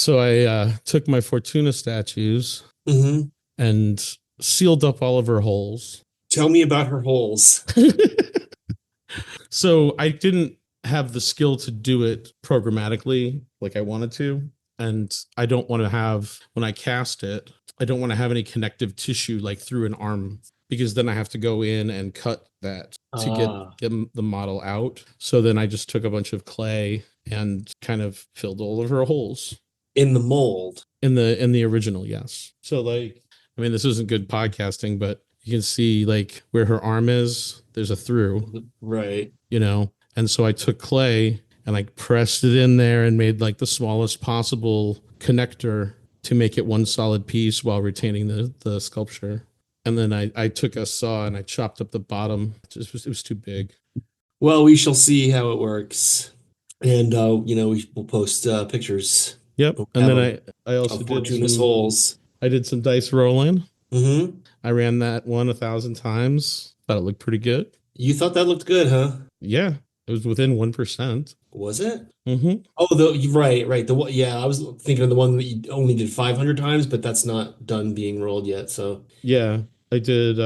So I took my Fortuna statues Hmm. and sealed up all of her holes. Tell me about her holes. So I didn't have the skill to do it programmatically like I wanted to. And I don't want to have, when I cast it, I don't want to have any connective tissue like through an arm because then I have to go in and cut that to Ah, get the model out. So then I just took a bunch of clay and kind of filled all of her holes in the mold. in the original, yes. So like, I mean, this isn't good podcasting, but you can see like where her arm is. There's a through, Right. and so I took clay and I pressed it in there and made like the smallest possible connector to make it one solid piece while retaining the sculpture. And then I took a saw and I chopped up the bottom. It was too big. Well, we shall see how it works. And, we will post pictures. Yep. We'll And have then them I also of Fortuna's holes. did some dice rolling. Hmm. I ran that one 1,000 times. Thought it looked pretty good. You thought that looked good, huh? Yeah, it was within 1%. Was it? Mm-hmm. Oh, right. The one, yeah, I was thinking of the one that you only did 500 times, but that's not done being rolled yet. So Yeah, I did.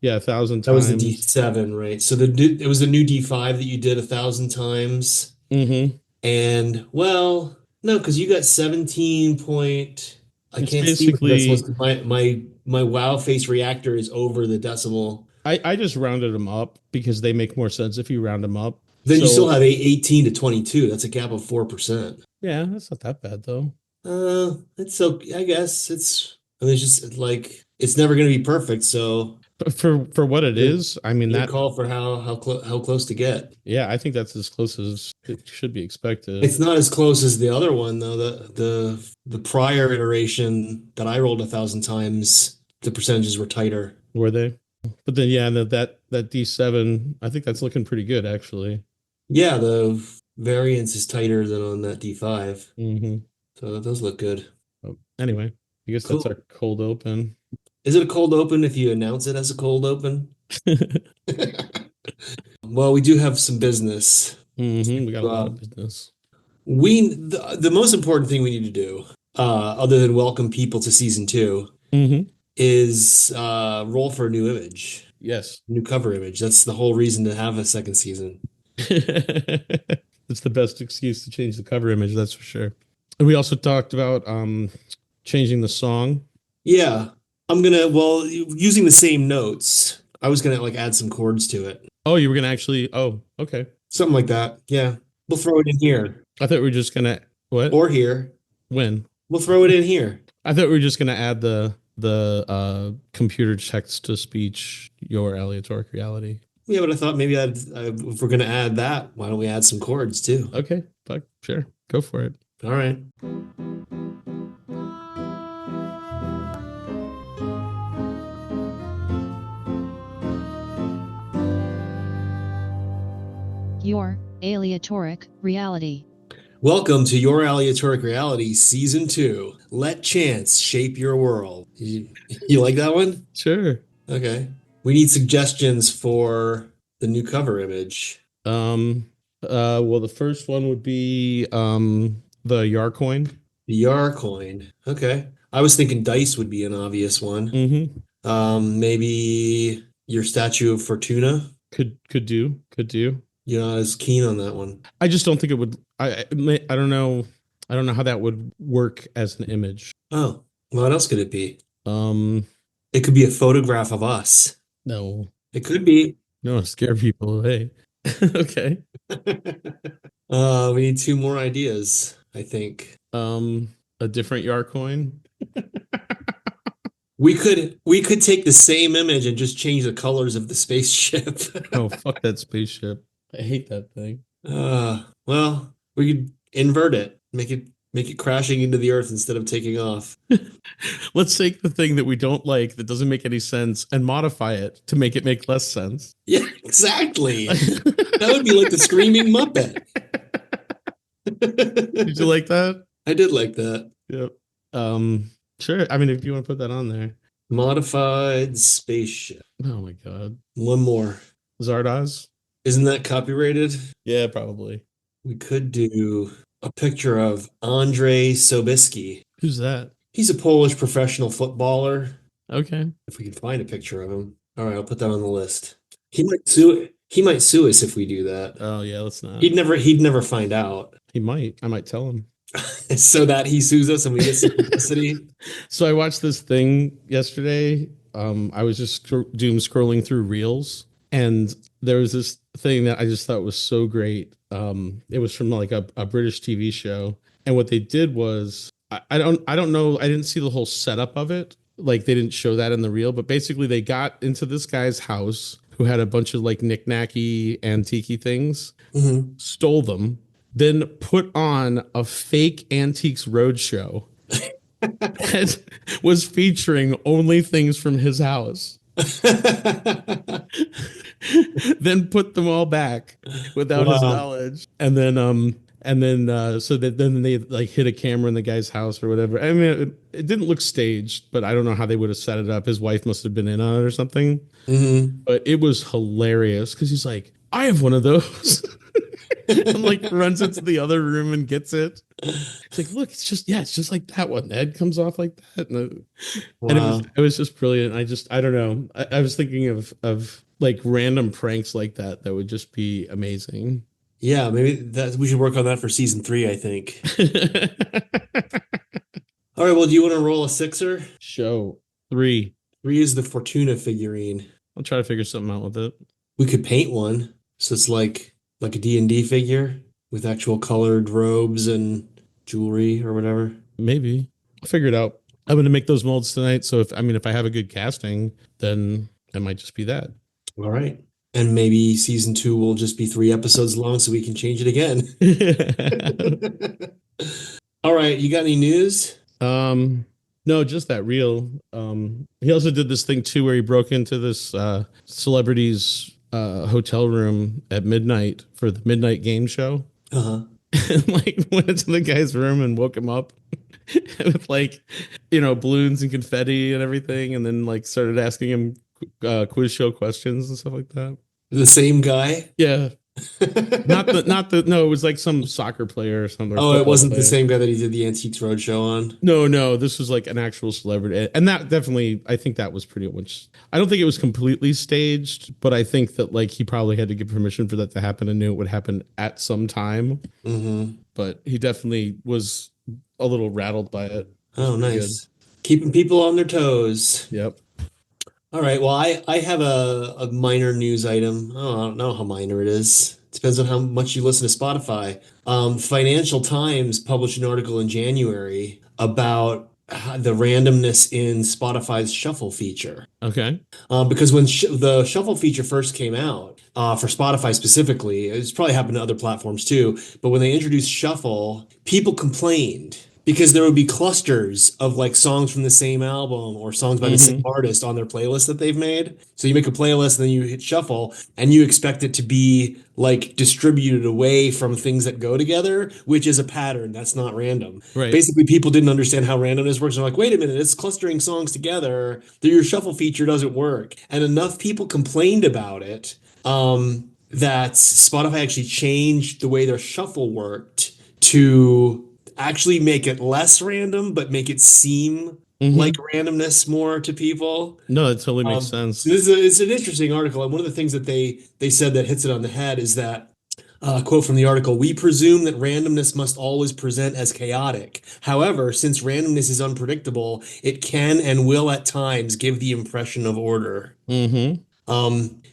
Yeah, a thousand that was the times. D7, right? So it was the new D5 that you did 1,000 times. Mm-hmm. And well, no, because you got 17 point. I It's can't see what the decimal is basically 'cause my wow face reactor is over the decimal. I just rounded them up because they make more sense if you round them up. Then you still So have 18 to 22. That's a gap of 4%. yeah, that's not that bad though. It's so I guess I mean, it's just like it's never going to be perfect. So But for what it your is, I mean your that call for how close to get. yeah, I think that's as close as it should be expected. It's not as close as the other one though. The prior iteration that I rolled 1,000 times, the percentages were tighter. Were they? But then yeah, that D7, I think that's looking pretty good actually. Yeah, the variance is tighter than on that D5. Mm-hmm. So that does look good. Anyway, I guess that's our Cool. cold open. Is it a cold open if you announce it as a cold open? Well, we do have some business. We got a lot Uh, of business. the most important thing we need to do, other than welcome people to season 2, Hmm. is roll for a new image, Yes. new cover image. That's the whole reason to have a second season. It's the best excuse to change the cover image, that's for sure. And we also talked about changing the song. Yeah, using the same notes. I was gonna like add some chords to it, Oh, you were gonna actually, oh, okay. something like that. Yeah, we'll throw it in here I thought we were just gonna what? or here. When? We'll throw it in here. I thought we were just gonna add the computer text to speech, your aleatoric reality. Yeah, but I thought maybe if we're gonna add that, why don't we add some chords too? Okay, fuck, sure. Go for it. All right. Your aleatoric reality. Welcome to Your Aleatoric Reality Season 2. Let chance shape your world. You like that one? Sure. Okay. We need suggestions for the new cover image. Well, the first one would be the Yarcoin. The Yar coin. Okay. I was thinking dice would be an obvious one. Mm-hmm. Maybe your statue of Fortuna. Could do. You're not as keen on that one. I just don't think it would. I don't know. I don't know how that would work as an image. Oh, what else could it be? Um, It could be a photograph of us. no, It could be. no, scare people away. Okay. We need two more ideas, I think. A different Yarcoin. We could take the same image and just change the colors of the spaceship. Oh, fuck that spaceship. I hate that thing. Well, we could invert it, make it crashing into the earth instead of taking off. Let's take the thing that we don't like that doesn't make any sense and modify it to make it make less sense. Yeah, exactly. That would be like the screaming Muppet. Did you like that? I did like that. Yep. Sure. I mean, if you want to put that on there. Modified spaceship. Oh my God. One more. Zardoz? Isn't that copyrighted? Yeah, probably. We could do. a picture of Andrzej Sobieski. Who's that? He's a Polish professional footballer. Okay. If we can find a picture of him. All right, I'll put that on the list. He might sue us if we do that. Oh yeah, let's not. He'd never find out. He might. I might tell him. So that he sues us and we get some publicity. So I watched this thing yesterday. I was just doom scrolling through Reels, and there was this thing that I just thought was so great. It was from like a British TV show, and what they did was I don't know, I didn't see the whole setup of it. Like they didn't show that in the reel, but basically they got into this guy's house who had a bunch of like knick-knacky, antique things, Mhm. stole them, then put on a fake Antiques Roadshow that was featuring only things from his house. Then put them all back without his Wow. knowledge, and then so that then they like hit a camera in the guy's house or whatever. I mean, it didn't look staged, but I don't know how they would have set it up. His wife must have been in on it or something. Mhm. But it was hilarious because he's like, I have one of those. And like runs into the other room and gets it. It's like, look, it's just like that one. The head comes off like that, and Wow. it was just brilliant. I don't know. I was thinking of like random pranks like that that would just be amazing. Yeah, maybe that we should work on that for season 3, I think. All right, well, do you want to roll a sixer? Show 3. 3 is the Fortuna figurine. I'll try to figure something out with it. We could paint one. So it's like a D&D figure with actual colored robes and jewelry or whatever. Maybe I'll figure it out. I'm going to make those molds tonight. So if I have a good casting, then it might just be that. All right. And maybe season 2 will just be 3 episodes long so we can change it again. All right, you got any news? No, just that reel. He also did this thing too where he broke into this celebrity's hotel room at midnight for the midnight game show. Uh-huh. And like went into the guy's room and woke him up with like, balloons and confetti and everything, and then like started asking him quiz show questions and stuff like that. The same guy? Yeah. No, it was like some soccer player or something. Oh, it wasn't the same guy that he did the Antiques Roadshow on? No, this was like an actual celebrity. And that definitely, I think that was pretty much, I don't think it was completely staged, but I think that like he probably had to give permission for that to happen and knew it would happen at some time. Mm-hmm. But he definitely was a little rattled by it. Oh, nice. Keeping people on their toes. Yep. All right. Well, I have a minor news item. Oh, I don't know how minor it is. Depends on how much you listen to Spotify. Financial Times published an article in January about the randomness in Spotify's shuffle feature. Okay. Because when the shuffle feature first came out, for Spotify specifically, it's probably happened to other platforms too, but when they introduced shuffle, people complained because there would be clusters of like songs from the same album or songs by the same artist on their playlist that they've made. So you make a playlist and then you hit shuffle and you expect it to be like distributed away from things that go together, which is a pattern. That's not random. Right. Basically, people didn't understand how randomness works. They're like, wait a minute, it's clustering songs together. Your shuffle feature doesn't work. And enough people complained about it that Spotify actually changed the way their shuffle worked to actually make it less random, but make it seem like randomness more to people. No, that totally makes sense. So it's an interesting article. And one of the things that they said that hits it on the head is that quote from the article, we presume that randomness must always present as chaotic. However, since randomness is unpredictable, it can and will at times give the impression of order.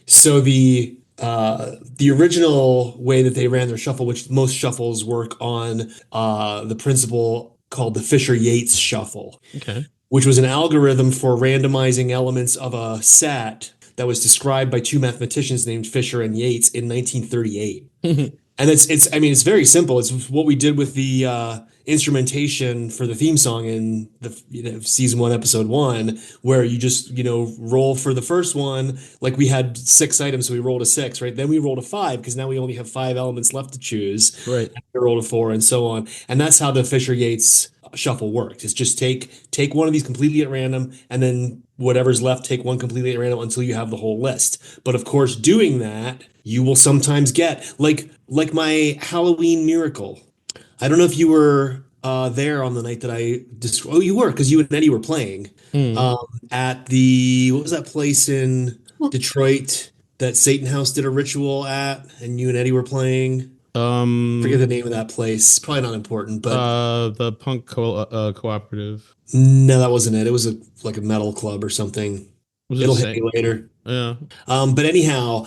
So the original way that they ran their shuffle, which most shuffles work on the principle called the Fisher-Yates shuffle, Okay. which was an algorithm for randomizing elements of a set that was described by 2 mathematicians named Fisher and Yates in 1938. And it's very simple. It's what we did with the instrumentation for the theme song in the season 1, episode 1, where you just roll for the first one. Like we had 6 items, so we rolled a 6, right? Then we rolled a 5 because now we only have 5 elements left to choose. Right. We rolled a 4 and so on. And that's how the Fisher-Yates shuffle works. It's just take one of these completely at random, and then whatever's left, take one completely at random until you have the whole list. But of course, doing that, you will sometimes get like my Halloween miracle. I don't know if you were there on the night that I just. Oh, you were because you and Eddie were playing Hmm. um, at the what was that place in Detroit that Satan House did a ritual at, and you and Eddie were playing. Forget the Um, name of that place. Probably not important, but the cooperative. no, that wasn't it. It was like a metal club or something. Was it It'll hit me Saint? later. Yeah. But anyhow,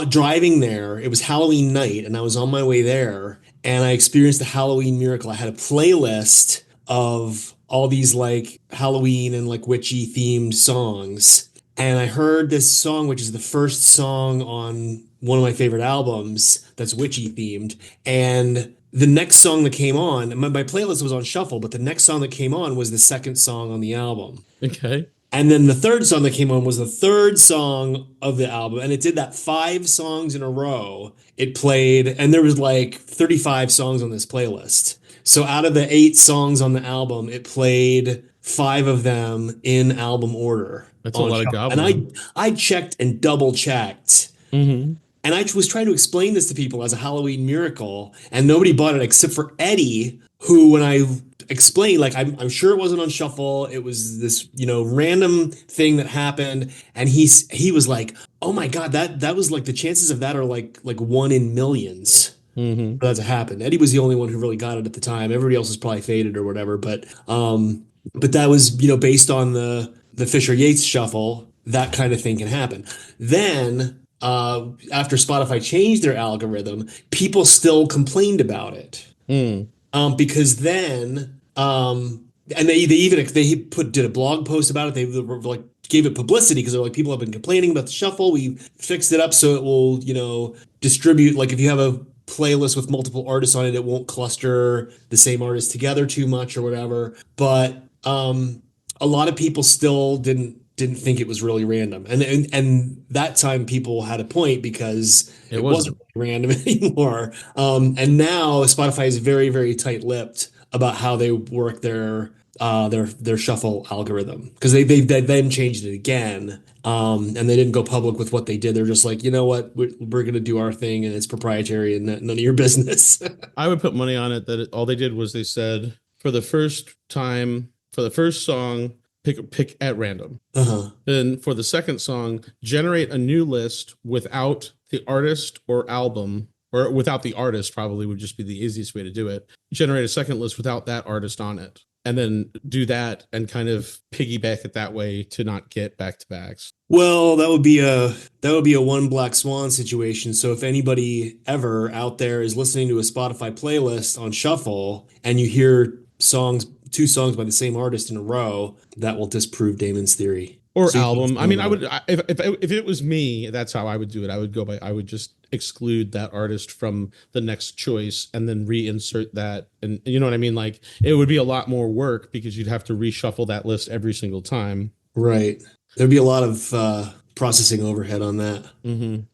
driving there, it was Halloween night, and I was on my way there, and I experienced a Halloween miracle. I had a playlist of all these like Halloween and like witchy themed songs, and I heard this song, which is the first song on one of my favorite albums that's witchy themed, and the next song that came on, my playlist was on shuffle, but the next song that came on was the second song on the album. Okay. And then the third song that came on was the third song of the album. And it did that 5 songs in a row. It played, and there was like 35 songs on this playlist. So out of the 8 songs on the album, it played 5 of them in album order That's a on lot of shuffle. And gobbling. I checked and double checked. Hmm. And I was trying to explain this to people as a Halloween miracle, and nobody bought it except for Eddie, who, when I explained, like, I'm sure it wasn't on shuffle. It was this, random thing that happened, and he was like, "Oh my God, that was like the chances of that are like one in millions." Hmm. For that to happen. Eddie was the only one who really got it at the time. Everybody else was probably faded or whatever, but that was, based on the Fisher Yates shuffle, that kind of thing can happen. Then after Spotify changed their algorithm, people still complained about it. Mm. Because then and they even did a blog post about it. They were like gave it publicity because they're like, people have been complaining about the shuffle. We fixed it up so it will, distribute, like if you have a playlist with multiple artists on it, it won't cluster the same artists together too much or whatever. But a lot of people still didn't think it was really random. And that time people had a point because It it wasn't wasn't. really random anymore. And now Spotify is very, very tight-lipped about how they work their shuffle algorithm because they then changed it again. And they didn't go public with what they did. They're just like, you know what, we're going to do our thing and it's proprietary and none of your business. I would put money on it that all they did was they said for the first time, for the first song, pick at random. Uh-huh. Then for the second song, generate a new list without the artist or album, or without the artist, probably would just be the easiest way to do it. Generate a second list without that artist on it. And then do that and kind of piggyback it that way to not get back to backs. Well, that would be a one black swan situation. So if anybody ever out there is listening to a Spotify playlist on shuffle and you hear 2 songs by the same artist in a row, that will disprove Damon's theory. Or So you need album. to I know mean, about it. if it was me, that's how I would do it. I would just exclude that artist from the next choice and then reinsert that. And you know what I mean? Like it would be a lot more work because you'd have to reshuffle that list every single time. Right. There'd be a lot of processing overhead on that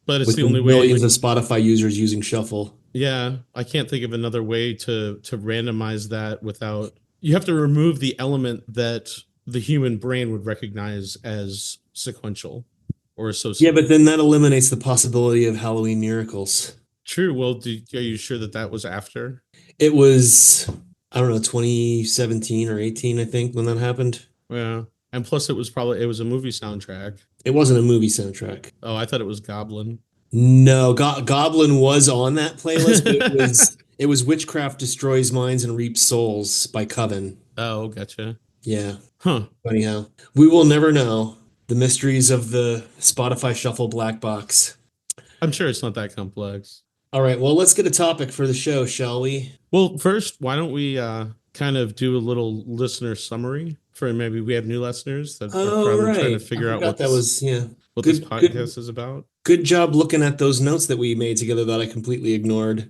But it's with the the only way. millions Like, of Spotify users using shuffle. yeah, I can't think of another way to randomize that without. You have to remove the element that the human brain would recognize as sequential or Yeah, associated. but then that eliminates the possibility of Halloween miracles. True. Well, are you sure that that was after? It was, I don't know, 2017 or 18, I think, when that happened. Yeah. And plus, it was a movie soundtrack. It wasn't a movie soundtrack. Oh, I thought it was Goblin. No, Goblin was on that playlist, but it was Witchcraft Destroys Minds and Reaps Souls by Coven. Oh, gotcha. Yeah. Huh. Anyhow, we will never know the mysteries of the Spotify Shuffle black box. I'm sure it's not that complex. All right, well, let's get a topic for the show, shall we? Well, first, why don't we kind of do a little listener summary for maybe we have new listeners that are Oh, probably trying to right. I figure out forgot that was, yeah. what this Good, good, podcast is about. good job looking at those notes that we made together that I completely ignored.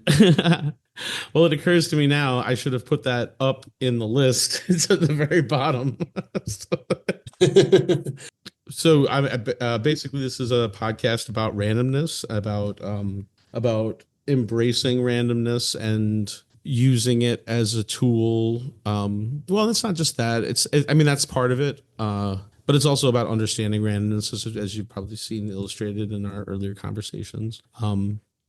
Well, it occurs to me now I should have put that up in the list. It's at the very bottom. So basically this is a podcast about randomness, about embracing randomness and using it as a tool. Well, it's not just that. I mean, that's part of it. But it's also about understanding randomness, as you've probably seen illustrated in our earlier conversations. I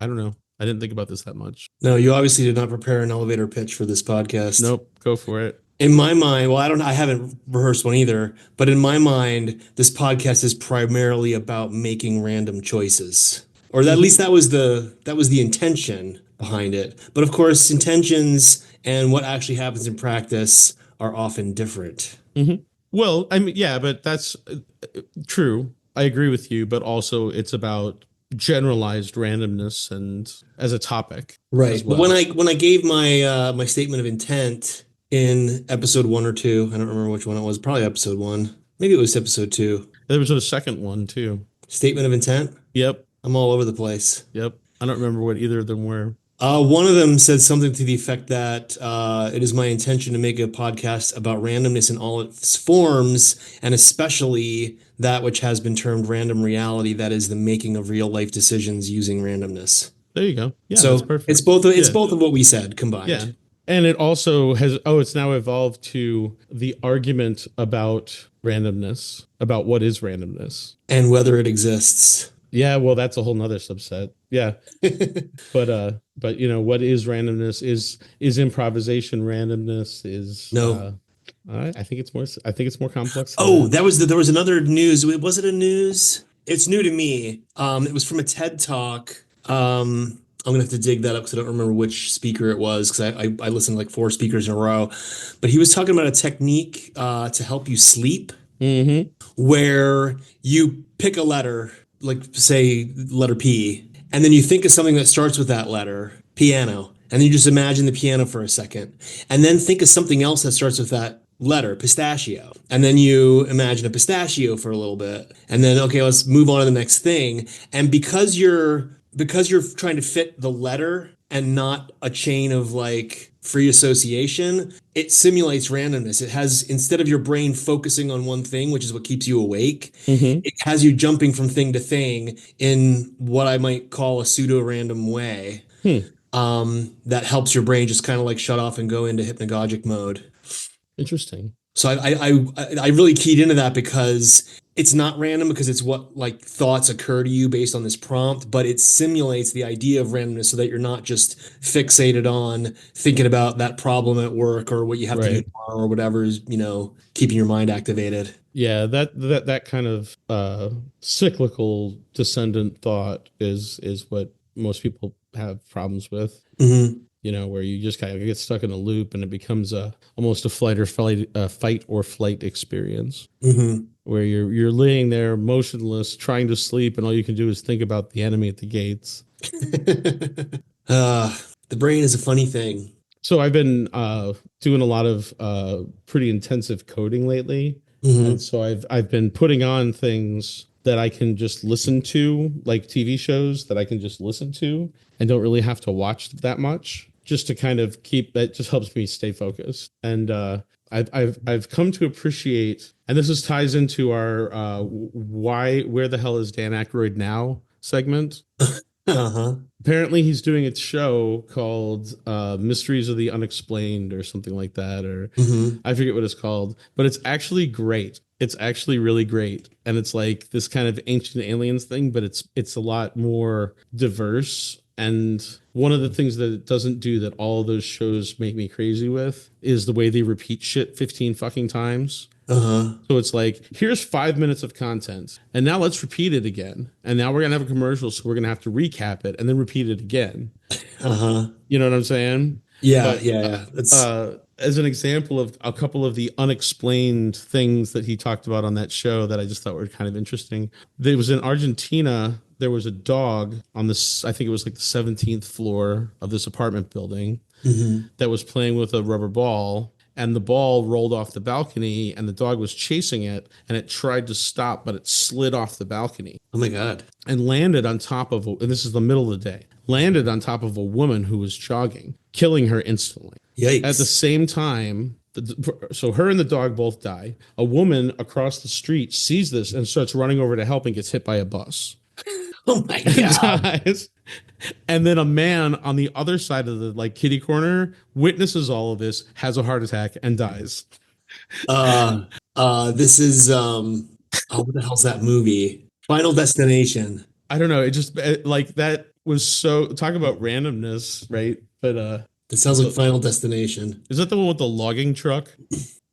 don't know. I didn't think about this that much. No, you obviously did not prepare an elevator pitch for this podcast. Nope, go for it. In my mind, well, I haven't rehearsed one either, but in my mind, this podcast is primarily about making random choices. Or at least that was the intention behind it. But of course, intentions and what actually happens in practice are often different. Mm-hmm. Well, I mean, yeah, but that's true. I agree with you, but also it's about generalized randomness and as a topic Right. as But well. when I gave my my statement of intent in episode 1 or 2, I don't remember which one it was, probably episode 1. Maybe it was episode 2. There was a second one too. Statement of intent. Yep, I'm all over the place. yep. I don't remember what either of them were. One of them said something to the effect that it is my intention to make a podcast about randomness in all its forms, and especially that which has been termed random reality, that is the making of real life decisions using randomness. There you go. Yeah, So that's perfect. it's Yeah. both of what we said Yeah. combined. And it also has, it's now evolved to the argument about randomness, about what is randomness. And whether it exists. Yeah, well, that's a whole nother subset. Yeah. But what is randomness? Is improvisation randomness? Is No. I think it's more complex than Oh, that. there was another news. Was it a news? It's new to me. It was from a TED Talk. I'm gonna have to dig that up because I don't remember which speaker it was because I listened to like 4 speakers in a row. But he was talking about a technique to help you sleep Mm-hmm. where you pick a letter, like say letter P, and then you think of something that starts with that letter, piano, and then you just imagine the piano for a second, and then think of something else that starts with that letter, pistachio, and then you imagine a pistachio for a little bit, and then okay, let's move on to the next thing. And because you're trying to fit the letter and not a chain of like free association, it simulates randomness. It has, instead of your brain focusing on one thing, which is what keeps you awake, Mm-hmm. it has you jumping from thing to thing in what I might call a pseudo random way. Hmm. That helps your brain just kind of like shut off and go into hypnagogic mode. Interesting. So I really keyed into that because it's not random, because it's what like thoughts occur to you based on this prompt, but it simulates the idea of randomness so that you're not just fixated on thinking about that problem at work or what you have to do Right. tomorrow or whatever is, keeping your mind activated. Yeah, that kind of cyclical descendant thought is what most people have problems with. Mm-hmm. Where you just kind of get stuck in a loop and it becomes almost a fight or flight experience Mm-hmm. where you're laying there motionless, trying to sleep, and all you can do is think about the enemy at the gates. The brain is a funny thing. So I've been doing a lot of pretty intensive coding lately. Mm-hmm. And so I've been putting on things that I can just listen to, like TV shows that I can just listen to and don't really have to watch that much, just to kind of keep that. Just helps me stay focused. And I've come to appreciate, and this ties into our where the hell is Dan Aykroyd now segment. Uh-huh. Apparently he's doing a show called Mysteries of the Unexplained or something like that, or Mm-hmm. I forget what it's called, but it's actually great. It's actually really great. And it's like this kind of ancient aliens thing, but it's a lot more diverse. And one of the things that it doesn't do that all those shows make me crazy with is the way they repeat shit 15 fucking times. Uh-huh. So it's like, here's 5 minutes of content, and now let's repeat it again. And now we're gonna have a commercial, so we're gonna have to recap it and then repeat it again. Uh-huh. You know what I'm saying? Yeah, But, yeah. That's as an example of a couple of the unexplained things that he talked about on that show that I just thought were kind of interesting. There was in Argentina, there was a dog on this, I think it was like the 17th floor of this apartment building Mhm. that was playing with a rubber ball, and the ball rolled off the balcony and the dog was chasing it and it tried to stop, but it slid off the balcony Oh my God. and landed on top of, and this is the middle of the day, landed on top of a woman who was jogging, killing her instantly. Yikes. At the same time, so her and the dog both die. A woman across the street sees this and starts running over to help and gets hit by a bus. Oh my And God. dies. And then a man on the other side of the like kitty corner witnesses all of this, has a heart attack, and dies. This is what the hell's that movie? Final Destination. I don't know. It just like that was so talk about randomness, right? But It sounds like Final Destination. is that the one with the logging truck?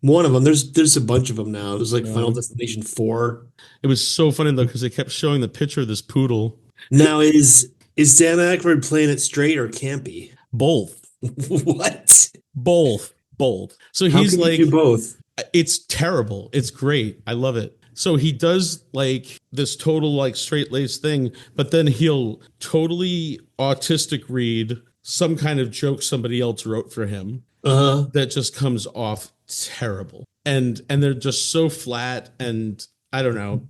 One of them. There's a bunch of them now. There's like Final Um, Destination 4. it was so funny though because they kept showing the picture of this poodle. Now is Dan Aykroyd playing it straight or campy? Both, What? both. So How he's can you do like, both? it's terrible. It's great. I love it. So he does like this total like straight laced thing, but then he'll totally autistic read some kind of joke somebody else wrote for him Uh-huh. that just comes off terrible. And they're just so flat and I don't know.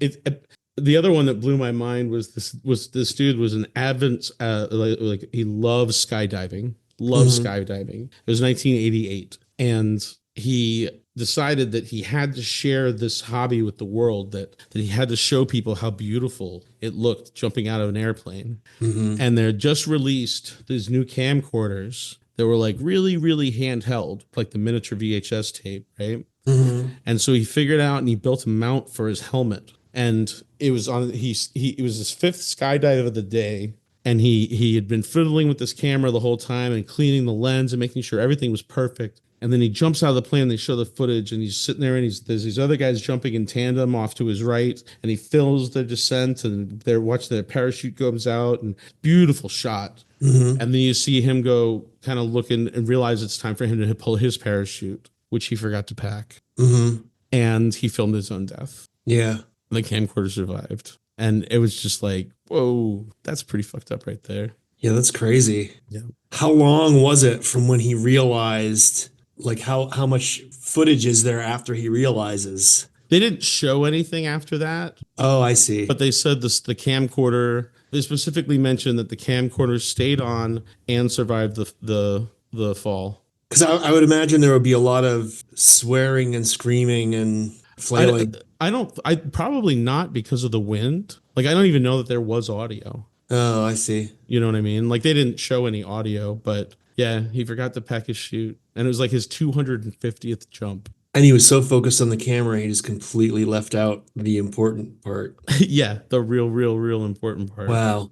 The other one that blew my mind was this dude was an avid like he loves skydiving. Loves Mhm. skydiving. It was 1988 and he decided that he had to share this hobby with the world that he had to show people how beautiful it looked jumping out of an airplane. Mhm. And they're just released these new camcorders that were like really, really handheld, like the miniature VHS tape, right? Mhm. And so he figured out and he built a mount for his helmet. And it was on he it was his fifth skydive of the day. And he had been fiddling with this camera the whole time and cleaning the lens and making sure everything was perfect. And then he jumps out of the plane. They show the footage, and he's sitting there, and there's these other guys jumping in tandem off to his right, and he fills the descent, and they're watching their parachute goes out, and beautiful shot. Mhm. And then you see him go kind of looking and realize it's time for him to pull his parachute, which he forgot to pack, Mhm. and he filmed his own death. Yeah. The camcorder survived, and it was just like, whoa, that's pretty fucked up right there. Yeah, that's crazy. Yeah. How long was it from when he realized, like how much footage is there after he realizes? They didn't show anything after that, Oh, I see. but they said this the camcorder. They specifically mentioned that the camcorder stayed on and survived the fall. Because I would imagine there would be a lot of swearing and screaming and I flailing. I don't I probably not because of the wind. Like I don't even know that there was audio. Oh, I see. You know what I mean? Like they didn't show any audio, but yeah, he forgot to pack his chute, and it was like his 250th jump. And he was so focused on the camera, he just completely left out the important part. Yeah, the real important part. Wow.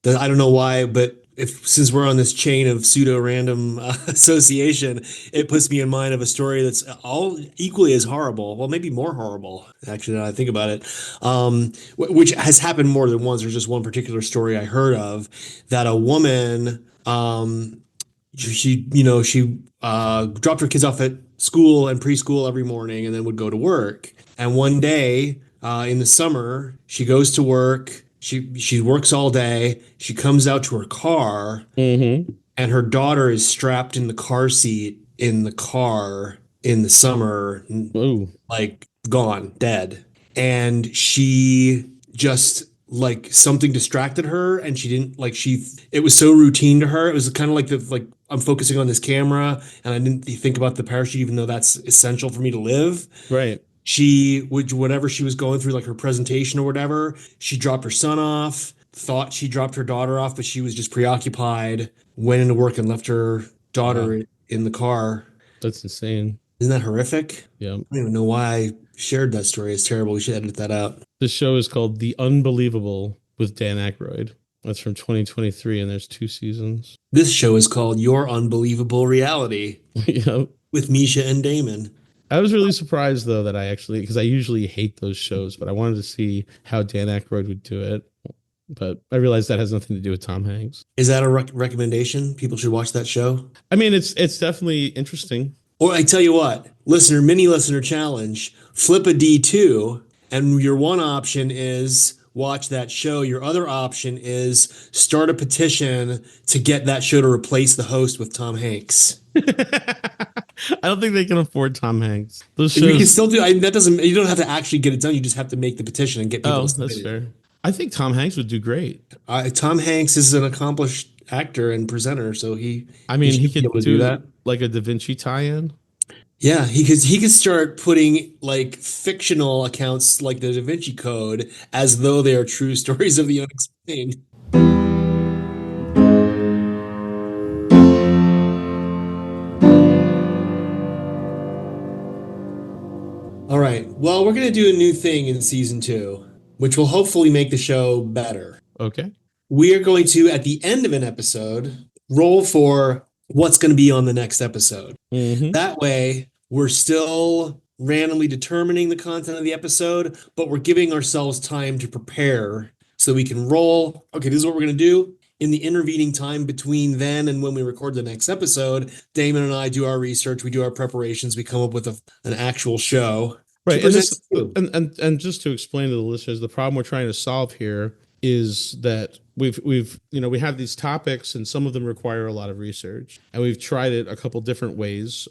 I don't know why, but if since we're on this chain of pseudo random association, it puts me in mind of a story that's all equally as horrible. Well, maybe more horrible, actually, now that I think about it. Which has happened more than once. There's just one particular story I heard of that a woman, she dropped her kids off at school and preschool every morning and then would go to work. And one day in the summer, she goes to work. She works all day. She comes out to her car, Mm-hmm. and her daughter is strapped in the car seat in the car in the summer, Oh, like gone, dead. And she just like something distracted her, and she didn't like she. It was so routine to her. It was kind of like the like I'm focusing on this camera, and I didn't think about the parachute, even though that's essential for me to live. right. She would whatever she was going through, like her presentation or whatever, she dropped her son off, thought she dropped her daughter off, but she was just preoccupied, went into work and left her Wow, daughter in the car. that's insane. Isn't that horrific? Yeah. I don't even know why I shared that story. It's terrible. We should edit that out. This show is called The Unbelievable with Dan Aykroyd. That's from 2023, and there's 2 seasons. This show is called Your Unbelievable Reality Yeah. with Misha and Damon. I was really surprised though that I actually because I usually hate those shows, but I wanted to see how Dan Aykroyd would do it. But I realized that has nothing to do with Tom Hanks. Is that a recommendation? People should watch that show? I mean, it's definitely interesting. Or I tell you what, mini listener challenge, flip a D2, and your one option is watch that show. Your other option is start a petition to get that show to replace the host with Tom Hanks. I don't think they can afford Tom Hanks. Those And you can shows. still do, that doesn't, you don't have to actually get it done. You just have to make the petition and get people Oh, to submit that's it. fair. I think Tom Hanks would do great. Tom Hanks is an accomplished actor and presenter, so I mean, he should be could able to do that. like a Da Vinci tie-in. Yeah, he could start putting like fictional accounts like the Da Vinci Code as though they are true stories of the unexplained. All right. Well, we're gonna do a new thing in season 2, which will hopefully make the show better. Okay. we are going to, at the end of an episode, roll for what's going to be on the next episode. Mm-hmm. That way, we're still randomly determining the content of the episode, but we're giving ourselves time to prepare so we can roll. Okay, this is what we're going to do. In the intervening time between then and when we record the next episode, Damon and I do our research, we do our preparations, we come up with an actual show to Right. And present this, to you. and just to explain to the listeners, the problem we're trying to solve here is that we have these topics and some of them require a lot of research, and we've tried it a couple different ways.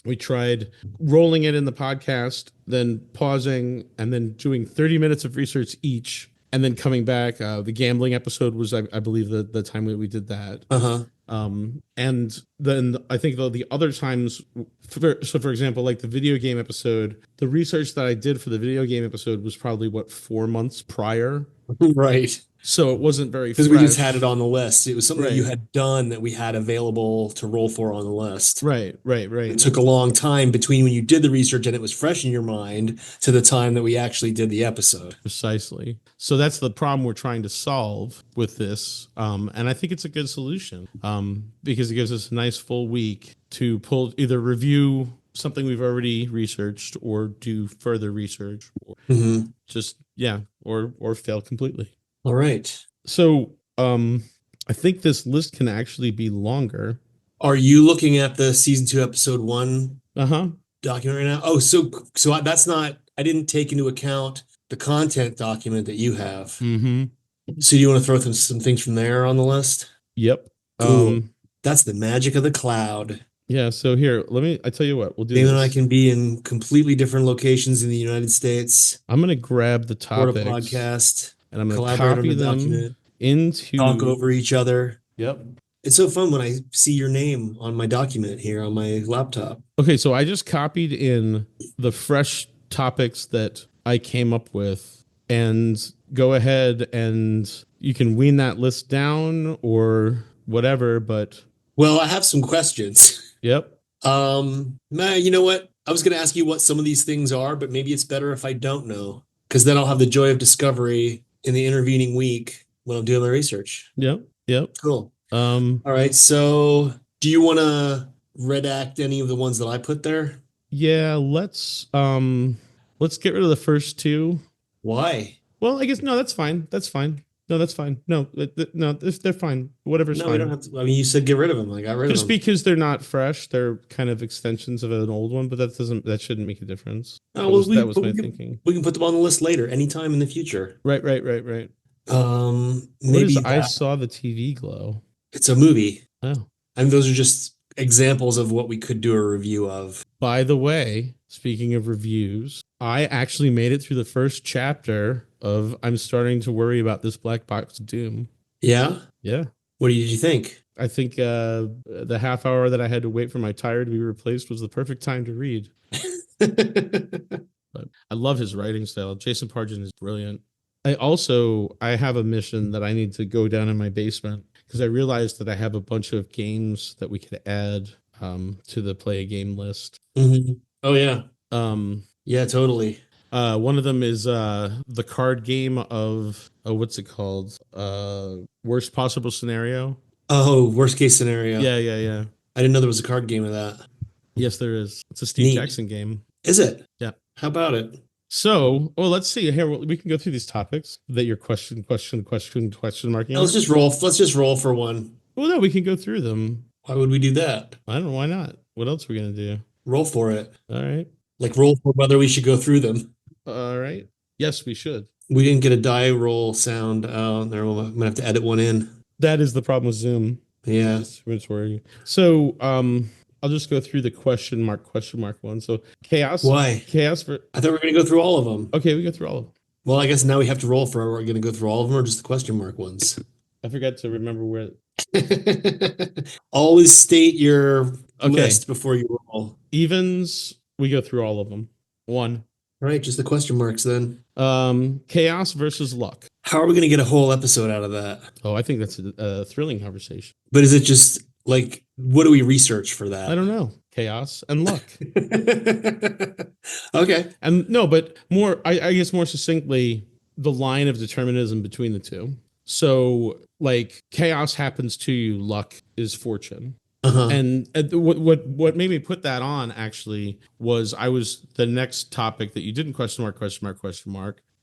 We tried rolling it in the podcast, then pausing, and then doing 30 minutes of research each, and then coming back. The gambling episode was, I believe, the time we did that. Uh-huh. And then I think the other times, for example, like the video game episode, the research that I did for the video game episode was probably 4 months prior. Right. So it wasn't very Because fresh. we just had it on the list. It was something that you Right. had done that we had available to roll for on the list. Right. It took a long time between when you did the research and it was fresh in your mind to the time that we actually did the episode. Precisely. So that's the problem we're trying to solve with this. And I think it's a good solution because it gives us a nice full week to either review something we've already researched or do further research or Mm-hmm. or fail completely. All right. So I think this list can actually be longer. Are you looking at the season 2, episode 1 Uh-huh. document right now? Oh, so that's not, I didn't take into account the content document that you have. Mm-hmm. So do you want to throw some things from there on the list? Yep. Cool. That's the magic of the cloud. Yeah, so here, I tell you what, we'll do Damon and I this. can be in completely different locations in the United States. I'm going to grab the Record a topics podcast, and I'm going to collaborate on copy the them document, into talk over each other. Yep. It's so fun when I see your name on my document here on my laptop. Okay, so I just copied in the fresh topics that I came up with, and go ahead and you can wean that list down or whatever, but Well, I have some questions. yep. You know what? I was going to ask you what some of these things are, but maybe it's better if I don't know, because then I'll have the joy of discovery in the intervening week when I'm doing my research. Yep. Cool. All right. So do you want to redact any of the ones that I put there? Yeah, let's get rid of the first two. Why? Well, I guess no, that's fine. No, that's fine. No, they're fine. Whatever's No, fine. we don't have to. I mean, you said get rid of them. I got rid of Just them. because they're not fresh, they're kind of extensions of an old one, but that shouldn't make a difference. Oh, well, That was my we can, thinking. we can put them on the list later, anytime in the future. Right. What Maybe is I saw the TV glow? it's a movie. Oh. And those are just examples of what we could do a review of. By the way, speaking of reviews, I actually made it through the first chapter of I'm starting to worry about this black box of doom. Yeah? Yeah. What did you think? I think the half hour that I had to wait for my tire to be replaced was the perfect time to read. But I love his writing style. Jason Pargin is brilliant. I have a mission that I need to go down in my basement because I realized that I have a bunch of games that we could add to the play a game list. Mm-hmm. Oh, yeah. Yeah, totally. One of them is the card game of what's it called? Worst possible scenario. Oh, worst case scenario. Yeah. I didn't know there was a card game of that. Yes, there is. It's a Steve Neat. Jackson game. Is it? Yeah. How about it? So, let's see. Here, we can go through these topics that your question marking. No, let's just roll. Let's just roll for one. Well, no, we can go through them. Why would we do that? I don't know. Why not? What else are we going to do? Roll for it. All right. Like roll for whether we should go through them. All right. Yes, we should. We didn't get a die roll sound. There, I'm going to have to edit one in. That is the problem with Zoom. Yeah. It's worrying. So, I'll just go through the question mark one. So chaos. Why? Chaos for. I thought we were going to go through all of them. Okay, we go through all of them. Well, I guess now we have to roll for it. We're going to go through all of them or just the question mark ones? I forgot to remember where. Always state your Okay. list before you roll. Evens, we go through all of them. One. All right, just the question marks then. Chaos versus luck. How are we going to get a whole episode out of that? Oh, I think that's a thrilling conversation. But is it just like, what do we research for that? I don't know. Chaos and luck. Okay. And no, but more, I guess more succinctly, the line of determinism between the two. So like chaos happens to you, luck is fortune. Uh-huh. And what made me put that on actually was the next topic that you didn't question mark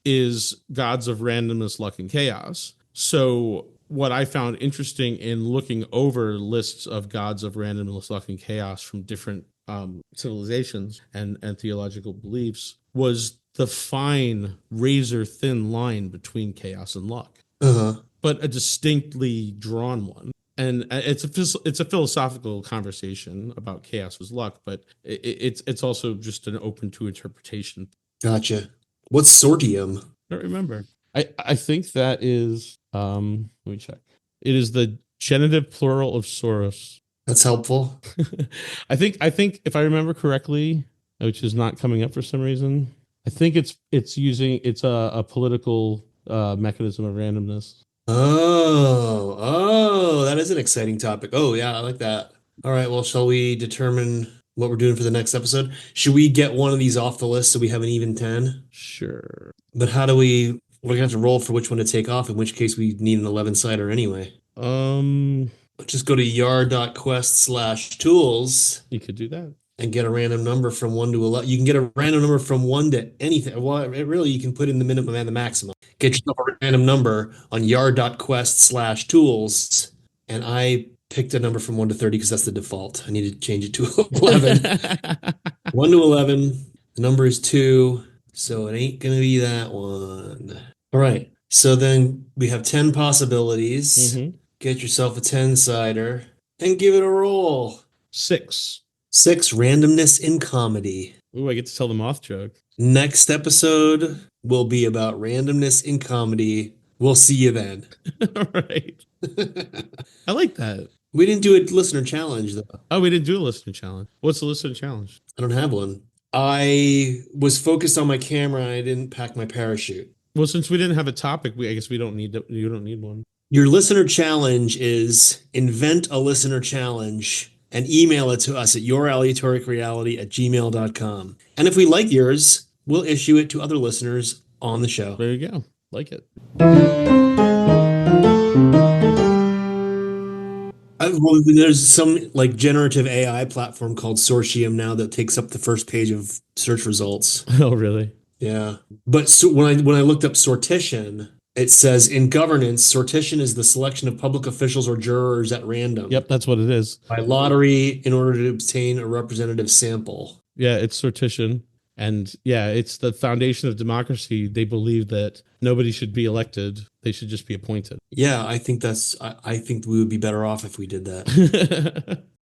is gods of randomness, luck, and chaos. So what I found interesting in looking over lists of gods of randomness, luck, and chaos from different civilizations and theological beliefs was the fine razor thin line between chaos and luck, Uh-huh. but a distinctly drawn one. And it's a philosophical conversation about chaos was luck, but it's also just an open to interpretation. Gotcha. What's sortium? I don't remember. I think that is let me check. It is the genitive plural of Soros. That's helpful. I think if I remember correctly, which is not coming up for some reason, I think it's a political mechanism of randomness. Oh, that is an exciting topic. Oh, yeah, I like that. All right, well, shall we determine what we're doing for the next episode? Should we get one of these off the list so we have an even 10? Sure. But we're gonna have to roll for which one to take off, in which case we need an 11-sider anyway. Just go to yar.quest/tools You could do that. and get a random number from 1 to 11. You can get a random number from 1 to anything. Well, really, you can put in the minimum and the maximum. Get yourself a random number on yar.quest/tools. And I picked a number from 1 to 30 because that's the default. I need to change it to 11. 1 to 11. The number is 2. So it ain't going to be that one. All right. So then we have 10 possibilities. Mhm. Get yourself a 10-sider and give it a roll. 6. 6, randomness in comedy. Ooh, I get to tell the moth joke. Next episode will be about randomness in comedy. We'll see you then. All right. I like that. We didn't do a listener challenge, though. Oh, we didn't do a listener challenge. What's the listener challenge? I don't have one. I was focused on my camera and I didn't pack my parachute. Well, since we didn't have a topic, I guess you don't need one. Your listener challenge is invent a listener challenge and email it to us at youraleatoricreality@gmail.com. And if we like yours, we'll issue it to other listeners on the show. There you go. Like it. Well, there's some like generative AI platform called Sortium now that takes up the first page of search results. Oh, really? Yeah. But so when I looked up sortition, it says in governance, sortition is the selection of public officials or jurors at random. Yep, that's what it is. By lottery in order to obtain a representative sample. Yeah, it's sortition. And yeah, it's the foundation of democracy. They believe that nobody should be elected. They should just be appointed. Yeah, I think we would be better off if we did that.